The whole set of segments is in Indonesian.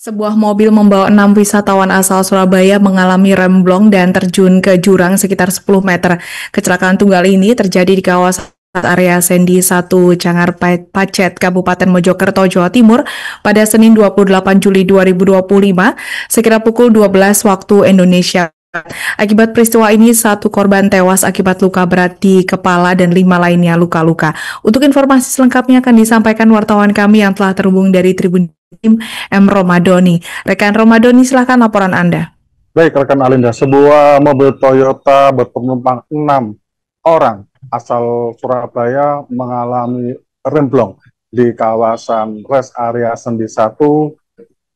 Sebuah mobil membawa 6 wisatawan asal Surabaya mengalami remblong dan terjun ke jurang sekitar 10 meter. Kecelakaan tunggal ini terjadi di kawasan area Sendi 1, Cangar Pacet, Kabupaten Mojokerto, Jawa Timur pada Senin 28 Juli 2025, sekira pukul 12 waktu Indonesia. Akibat peristiwa ini, satu korban tewas akibat luka berat di kepala dan 5 lainnya luka-luka. Untuk informasi selengkapnya akan disampaikan wartawan kami yang telah terhubung dari Tribun M. Romadoni. Rekan Romadoni, silahkan laporan Anda. Baik, rekan Alinda, sebuah mobil Toyota berpenumpang 6 orang asal Surabaya mengalami remblong di kawasan rest area Sendi 1,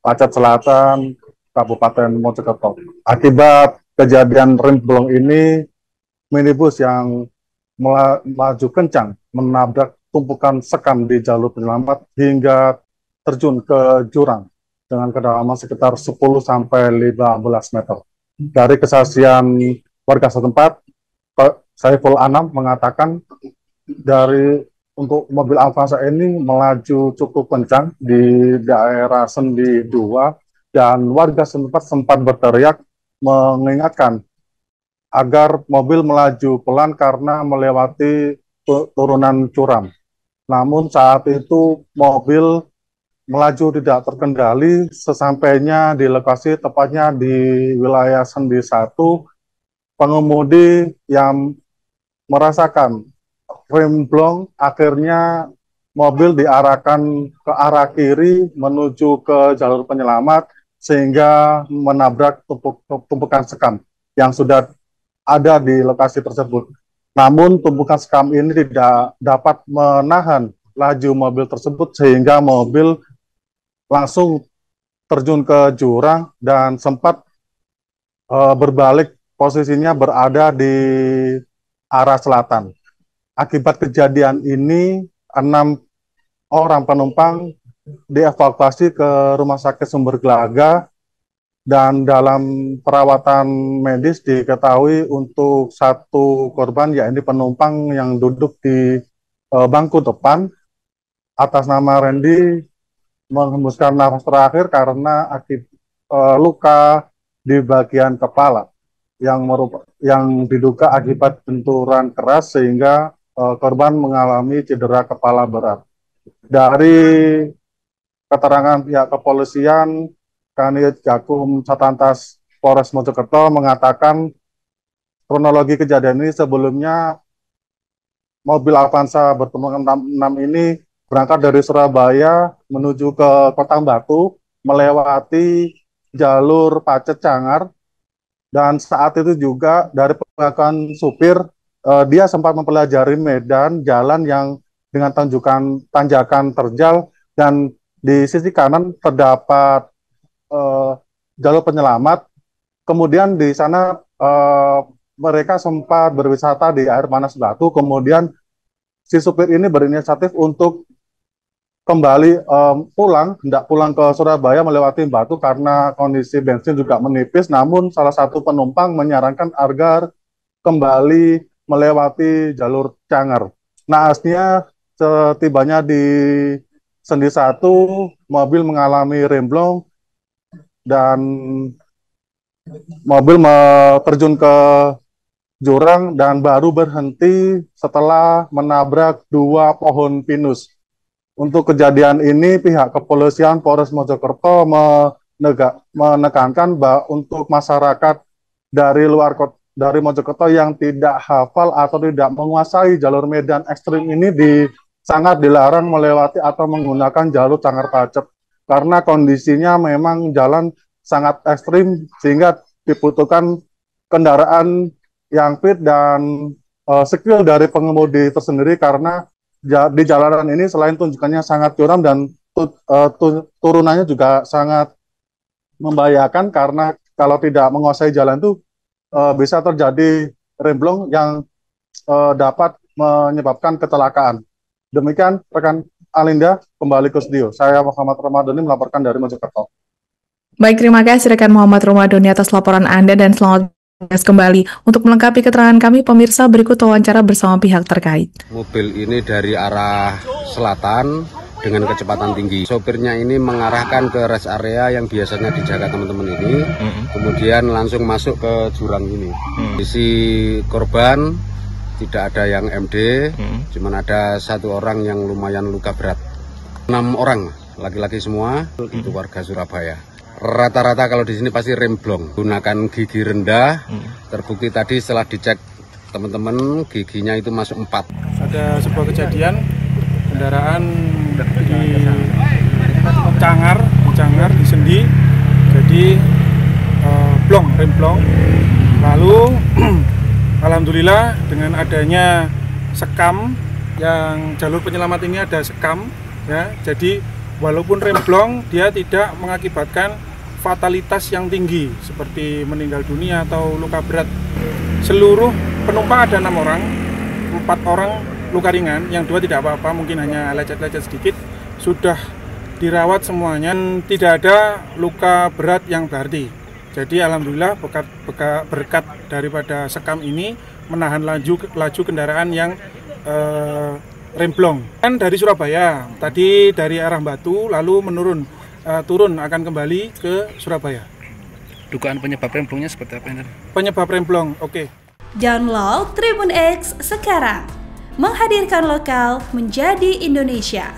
Pacet Selatan, Kabupaten Mojokerto. Akibat kejadian remblong ini, minibus yang melaju kencang menabrak tumpukan sekam di jalur penyelamat hingga terjun ke jurang dengan kedalaman sekitar 10-15 meter. Dari kesaksian warga setempat, Saiful Anam mengatakan untuk mobil Avanza ini melaju cukup kencang di daerah Sendi 2 dan warga setempat sempat berteriak mengingatkan agar mobil melaju pelan karena melewati turunan curam. Namun saat itu mobil melaju tidak terkendali. Sesampainya di lokasi, tepatnya di wilayah Sendi 1, pengemudi yang merasakan remblong, akhirnya mobil diarahkan ke arah kiri menuju ke jalur penyelamat sehingga menabrak tumpukan sekam yang sudah ada di lokasi tersebut. Namun tumpukan sekam ini tidak dapat menahan laju mobil tersebut sehingga mobil langsung terjun ke jurang dan sempat berbalik, posisinya berada di arah selatan. Akibat kejadian ini, 6 orang penumpang dievakuasi ke Rumah Sakit Sumber Gelaga dan dalam perawatan medis diketahui untuk satu korban, yakni penumpang yang duduk di bangku depan atas nama Randy, menghembuskan nafas terakhir karena luka di bagian kepala yang diduga akibat benturan keras sehingga korban mengalami cedera kepala berat. Dari keterangan pihak kepolisian, Kanit Gakum Satlantas Polres Mojokerto mengatakan kronologi kejadian ini sebelumnya mobil Avanza berpenumpang 6 ini berangkat dari Surabaya menuju ke Kota Batu, melewati jalur Pacet Cangar, dan saat itu juga dari pengakuan supir, dia sempat mempelajari medan jalan yang dengan tanjakan terjal, dan di sisi kanan terdapat jalur penyelamat. Kemudian di sana mereka sempat berwisata di air panas Batu, kemudian si supir ini berinisiatif untuk kembali hendak pulang ke Surabaya melewati Batu karena kondisi bensin juga menipis. Namun salah satu penumpang menyarankan agar kembali melewati jalur Cangar. Naasnya setibanya di Sendi 1, mobil mengalami remblong dan mobil terjun ke jurang dan baru berhenti setelah menabrak 2 pohon pinus. Untuk kejadian ini, pihak kepolisian Polres Mojokerto menekankan bahwa untuk masyarakat dari luar kota, dari Mojokerto yang tidak hafal atau tidak menguasai jalur medan ekstrim ini sangat dilarang melewati atau menggunakan jalur Cangar Pacet karena kondisinya memang jalan sangat ekstrim sehingga dibutuhkan kendaraan yang fit dan skill dari pengemudi tersendiri karena di jalanan ini selain tunjukannya sangat curam dan turunannya juga sangat membahayakan karena kalau tidak menguasai jalan itu bisa terjadi remblong yang dapat menyebabkan kecelakaan. Demikian rekan Alinda, kembali ke studio. Saya Muhammad Romadoni melaporkan dari Mojokerto. Baik, terima kasih rekan Muhammad Romadoni atas laporan Anda dan selamat kembali. Untuk melengkapi keterangan kami, pemirsa, berikut wawancara bersama pihak terkait. Mobil ini dari arah selatan dengan kecepatan tinggi. Sopirnya ini mengarahkan ke rest area yang biasanya dijaga teman-teman ini, kemudian langsung masuk ke jurang ini. Sisi korban tidak ada yang MD, cuman ada 1 orang yang lumayan luka berat. 6 orang, laki-laki semua, itu warga Surabaya. Rata-rata kalau di sini pasti remblong, gunakan gigi rendah. Terbukti tadi setelah dicek teman-teman giginya itu masuk 4. Ada sebuah kejadian kendaraan di Cangar di Sendi, jadi remblong. Lalu alhamdulillah dengan adanya sekam, yang jalur penyelamat ini ada sekam, ya, jadi walaupun remblong dia tidak mengakibatkan fatalitas yang tinggi seperti meninggal dunia atau luka berat. Seluruh penumpang ada 6 orang, 4 orang luka ringan, yang 2 tidak apa-apa, mungkin hanya lecet-lecet sedikit, sudah dirawat semuanya, tidak ada luka berat yang berarti. Jadi alhamdulillah berkat daripada sekam ini menahan laju kendaraan yang remblong. Dan dari Surabaya, tadi dari arah Batu lalu turun akan kembali ke Surabaya. Dugaan penyebab remblongnya seperti apa ini? Penyebab remblong, oke. Download Tribun X sekarang, menghadirkan lokal menjadi Indonesia.